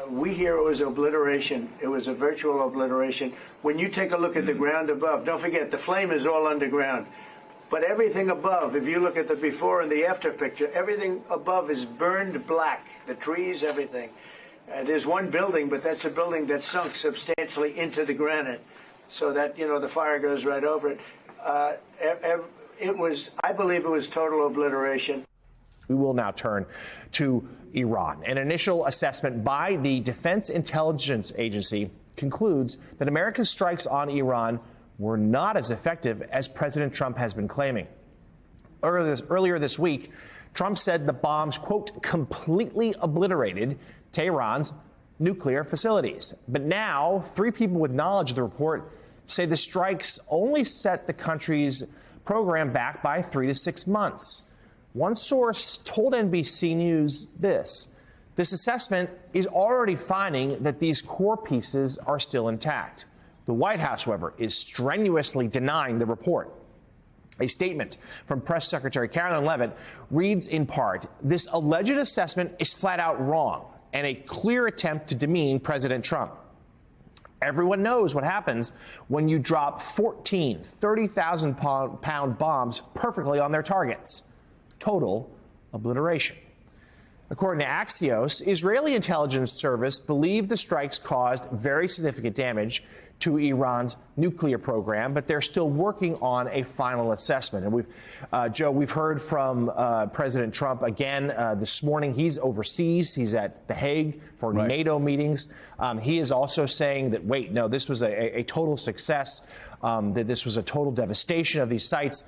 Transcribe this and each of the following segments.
We hear it was obliteration. It was a virtual obliteration. When you take a look at the ground above, don't forget the flame is all underground. But everything above, if you look at the before and the after picture, everything above is burned black. The trees, everything. There's one building, but that's a building that sunk substantially into the granite, so that, you know, the fire goes right over it. It was, I believe it was total obliteration. We will now turn to Iran. An initial assessment by the Defense Intelligence Agency concludes that American strikes on Iran were not as effective as President Trump has been claiming. Earlier this week, Trump said the bombs, quote, completely obliterated Tehran's nuclear facilities. But now, 3 people with knowledge of the report say the strikes only set the country's program back by 3 to 6 months. One source told NBC News this assessment is already finding that these core pieces are still intact. The White House, however, is strenuously denying the report. A statement from Press Secretary Carolyn Leavitt reads in part, this alleged assessment is flat out wrong and a clear attempt to demean President Trump. Everyone knows what happens when you drop 14 30,000-pound bombs perfectly on their targets. Total obliteration. According to Axios, Israeli intelligence service believed the strikes caused very significant damage to Iran's nuclear program, but they're still working on a final assessment. And Joe, we've heard from President Trump again this morning. He's overseas. He's at The Hague for NATO meetings. He is also saying that, wait, no, this was a total success, that this was a total devastation of these sites.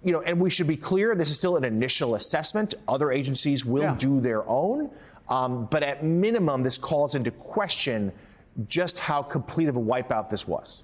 You know, and we should be clear, this is still an initial assessment. Other agencies will do their own. But at minimum, this calls into question just how complete of a wipeout this was.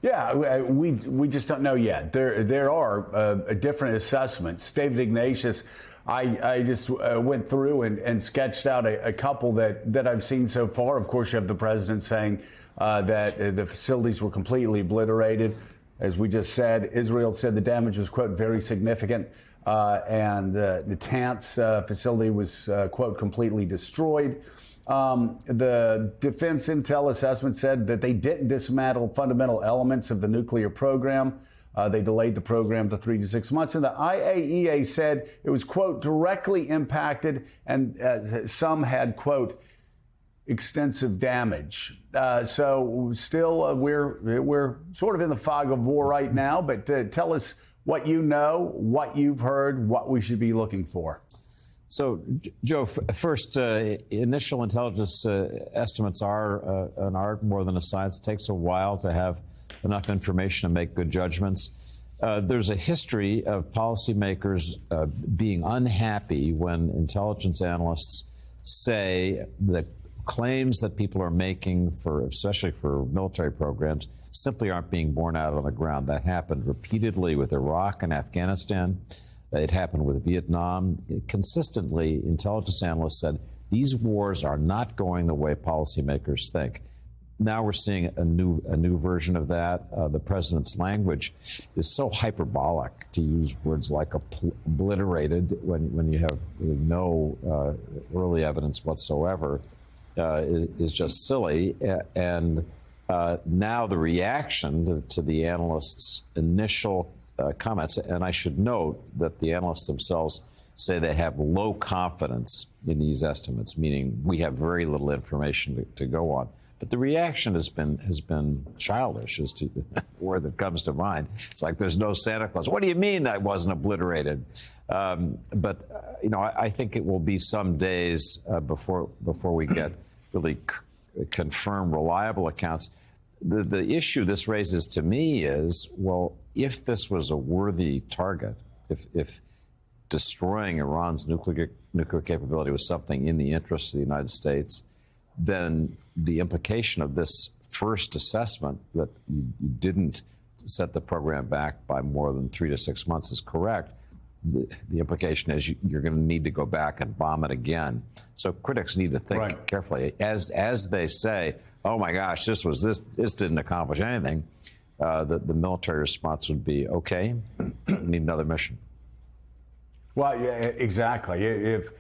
Yeah, we just don't know yet. There are different assessments. David Ignatius, I just went through and sketched out a couple that I've seen so far. Of course, you have the president saying that the facilities were completely obliterated. As we just said, Israel said the damage was, quote, very significant, and the Natanz facility was, quote, completely destroyed. The Defense Intel assessment said that they didn't dismantle fundamental elements of the nuclear program. They delayed the program to 3 to 6 months. And the IAEA said it was, quote, directly impacted, and some had, quote, extensive damage. So still, we're sort of in the fog of war right now. But tell us what you know, what you've heard, what we should be looking for. So, Joe, first, initial intelligence estimates are an art more than a science. It takes a while to have enough information to make good judgments. There's a history of policymakers being unhappy when intelligence analysts say that claims that people are making, especially for military programs, simply aren't being borne out on the ground. That happened repeatedly with Iraq and Afghanistan. It happened with Vietnam. Consistently, intelligence analysts said these wars are not going the way policymakers think. Now we're seeing a new version of that. The president's language is so hyperbolic, to use words like obliterated when you have no early evidence whatsoever, is just silly. And now the reaction to the analysts' initial comments, and I should note that the analysts themselves say they have low confidence in these estimates, meaning we have very little information to go on. But the reaction has been childish as to the word that comes to mind. It's like there's no Santa Claus. What do you mean that wasn't obliterated? But you know, I think it will be some days before we get really confirmed, reliable accounts. The issue this raises to me is, well, if this was a worthy target, if destroying Iran's nuclear capability was something in the interest of the United States, then the implication of this first assessment that you didn't set the program back by more than 3 to 6 months is correct. The implication is you're going to need to go back and bomb it again. So critics need to think carefully. As they say, oh my gosh, this didn't accomplish anything, the military response would be, okay, we need another mission. Well, yeah, exactly. If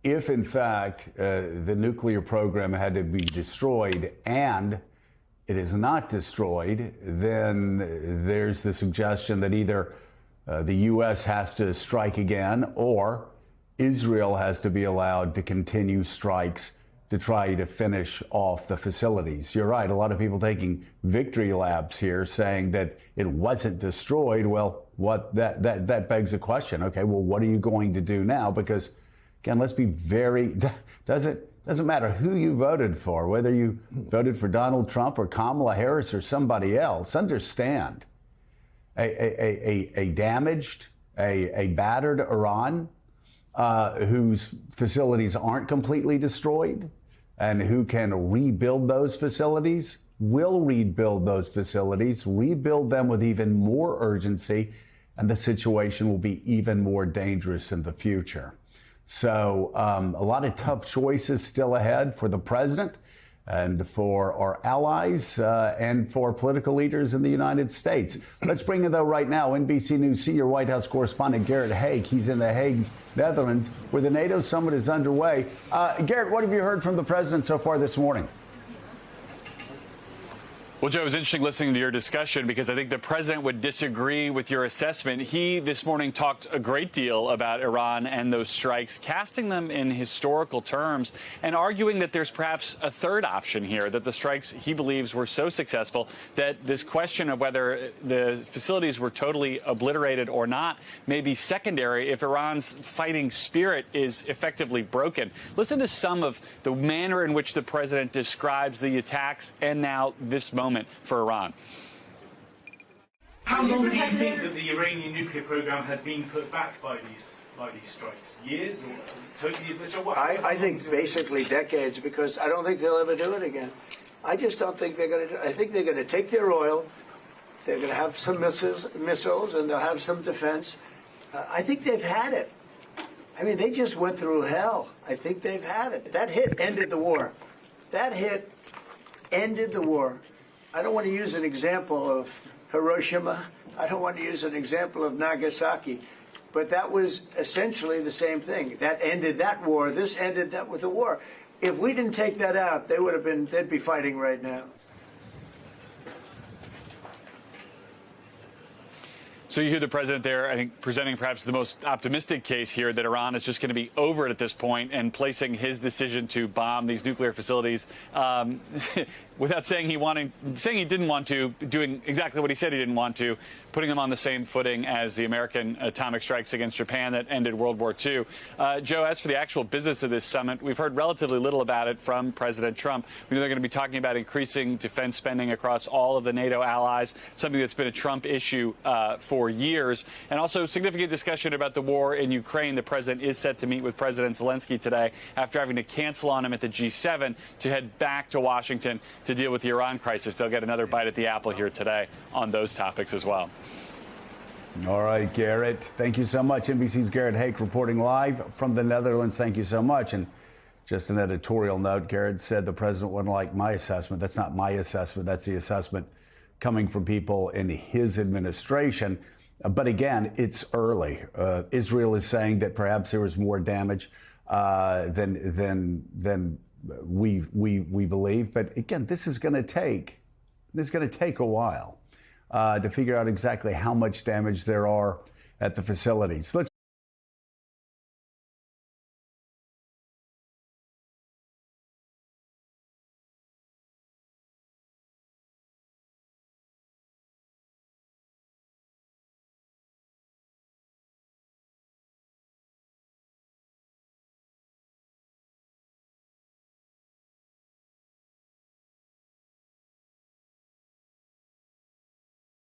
if in fact the nuclear program had to be destroyed and it is not destroyed, then there's the suggestion that either the U.S. has to strike again or Israel has to be allowed to continue strikes to try to finish off the facilities. You're right. A lot of people taking victory laps here saying that it wasn't destroyed. Well, that begs a question. Okay, well, what are you going to do now? Because again, let's be very, doesn't matter who you voted for, whether you voted for Donald Trump or Kamala Harris or somebody else, understand a damaged, a battered Iran whose facilities aren't completely destroyed and who can rebuild those facilities, will rebuild those facilities, rebuild them with even more urgency, and the situation will be even more dangerous in the future. So a lot of tough choices still ahead for the president and for our allies and for political leaders in the United States. Let's bring in, though, right now, NBC News senior White House correspondent Garrett Haake. He's in The Hague, Netherlands, where the NATO summit is underway. Garrett, what have you heard from the president so far this morning? Well, Joe, it was interesting listening to your discussion because I think the president would disagree with your assessment. He this morning talked a great deal about Iran and those strikes, casting them in historical terms and arguing that there's perhaps a third option here, that the strikes he believes were so successful that this question of whether the facilities were totally obliterated or not may be secondary if Iran's fighting spirit is effectively broken. Listen to some of the manner in which the president describes the attacks and now this moment for Iran. How long do you think that the Iranian nuclear program has been put back by these strikes? Years or totally? I think basically decades, because I don't think they'll ever do it again. I just don't think they're going to do it. I think they're going to take their oil, they're going to have some missiles, and they'll have some defense. I think they've had it. I mean, they just went through hell. I think they've had it. That hit ended the war. That hit ended the war. I don't want to use an example of Hiroshima. I don't want to use an example of Nagasaki. But that was essentially the same thing. That ended that war. This ended that with the war. If we didn't take that out, they'd be fighting right now. So you hear the president there, I think, presenting perhaps the most optimistic case here that Iran is just going to be over it at this point and placing his decision to bomb these nuclear facilities without saying he didn't want to, doing exactly what he said he didn't want to, putting them on the same footing as the American atomic strikes against Japan that ended World War II. Joe, as for the actual business of this summit, we've heard relatively little about it from President Trump. We know they're going to be talking about increasing defense spending across all of the NATO allies, something that's been a Trump issue for years, and also significant discussion about the war in Ukraine. The president is set to meet with President Zelensky today after having to cancel on him at the G7 to head back to Washington to deal with the Iran crisis. They'll get another bite at the apple here today on those topics as well. All right, Garrett. Thank you so much. NBC's Garrett Haake reporting live from the Netherlands. Thank you so much. And just an editorial note, Garrett said the president wouldn't like my assessment. That's not my assessment. That's the assessment coming from people in his administration. But again, it's early. Israel is saying that perhaps there was more damage than we believe. But again, this is going to take a while to figure out exactly how much damage there are at the facilities.